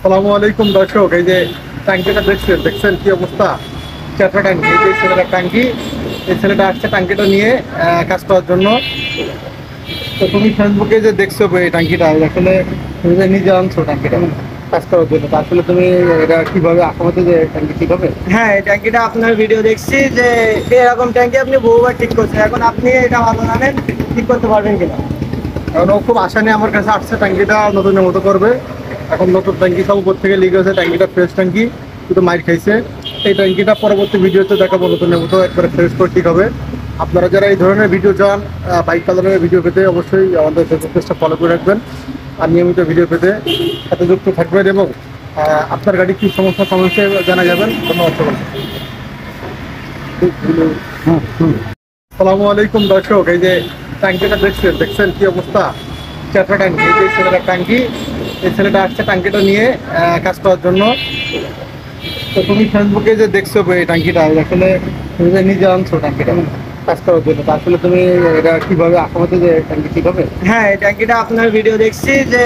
সালামু আলাইকুম দর্শক, এই যে ট্যাঙ্কিটা দেখছেন কি অবস্থা। চারটা ট্যাঙ্কি, এই যে ছেলেটা ট্যাঙ্কি, এই ছেলেটা আসছে ট্যাঙ্কিটা নিয়ে কাজ করার জন্য। তো তুমি ফেসবুকে যে দেখছো এই ট্যাঙ্কিটা, আসলে তুমি যে নিজে আনছো ট্যাঙ্কিটা কাজ করার জন্য, তা আসলে তুমি এটা কিভাবে আসামতে যে ট্যাঙ্কি কিভাবে? হ্যাঁ, এই ট্যাঙ্কিটা আপনার ভিডিও দেখছি যে এরকম ট্যাঙ্কি আপনি বহুবার ঠিক করছেন। এখন আপনি এটা ভালো জানেন, ঠিক করতে পারবেন কিনা? কারণ ও খুব আশা নিয়ে আমার কাছে আসছে ট্যাঙ্কিটা নতুনের মতো করবে। এখন নতুন ট্যাঙ্কি সব উপর থেকে লিক হয়েছে, ট্যাঙ্কিটা ফ্রেশ ট্যাঙ্কি, শুধু মাইর খাইছে। এই ট্যাঙ্কিটা পরবর্তী ভিডিওতে দেখাবো নতুনের মতো একবারে ফ্রেশ করে ঠিক হবে। আপনারা যারা এই ধরনের ভিডিও চান, বাইক কালারের ভিডিও পেতে অবশ্যই আমাদের ফেসবুক পেজটা ফলো করে রাখবেন আর নিয়মিত ভিডিও পেতে সাথে যুক্ত থাকবেন। এবং আপনার গাড়ি কী সমস্যা কমেন্টে জানা যাবেন। ধন্যবাদ সকলকে। সালামু আলাইকুম দর্শক, এই যে ট্যাঙ্কিটা দেখছেন কি অবস্থা। চারটা ট্যাঙ্কি, এই যে ছেলেটা ট্যাঙ্কি, এই ছেলেটা আসছে ট্যাঙ্কিটা নিয়ে কাজ করার জন্য। তো তুমি ফেসবুকে যে দেখছো এই ট্যাঙ্কিটা, আসলে তুমি যে নিজে আনছো ট্যাঙ্কিটা কাজ করার জন্য, তা আসলে তুমি এটা কিভাবে আসামতে যে ট্যাঙ্কি কিভাবে? হ্যাঁ, এই ট্যাঙ্কিটা আপনার ভিডিও দেখছি যে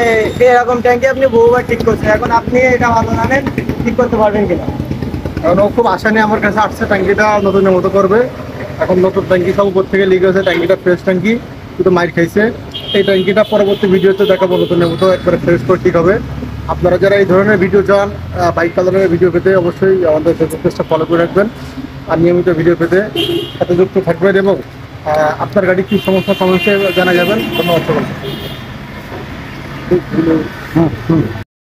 এরকম ট্যাঙ্কি আপনি বহুবার ঠিক করছেন। এখন আপনি এটা ভালো জানেন, ঠিক করতে পারবেন কিনা? কারণ ও খুব আশা নিয়ে আমার কাছে আসছে ট্যাঙ্কিটা নতুনের মতো করবে। এখন নতুন ট্যাঙ্কি সব উপর থেকে লিক হয়েছে, ট্যাঙ্কিটা ফ্রেশ ট্যাঙ্কি, শুধু মাইর খাইছে। এই ট্যাঙ্কিটা পরবর্তী ভিডিওতে দেখাবো নতুনের মতো একবারে ফ্রেশ করে ঠিক হবে। আপনারা যারা এই ধরনের ভিডিও চান, বাইক কালারের ভিডিও পেতে অবশ্যই আমাদের ফেসবুক পেজটা ফলো করে রাখবেন আর নিয়মিত ভিডিও পেতে সাথে যুক্ত থাকবেন। এবং আপনার গাড়ি কী সমস্যা কমেন্টে জানা যাবেন। ধন্যবাদ সকলকে।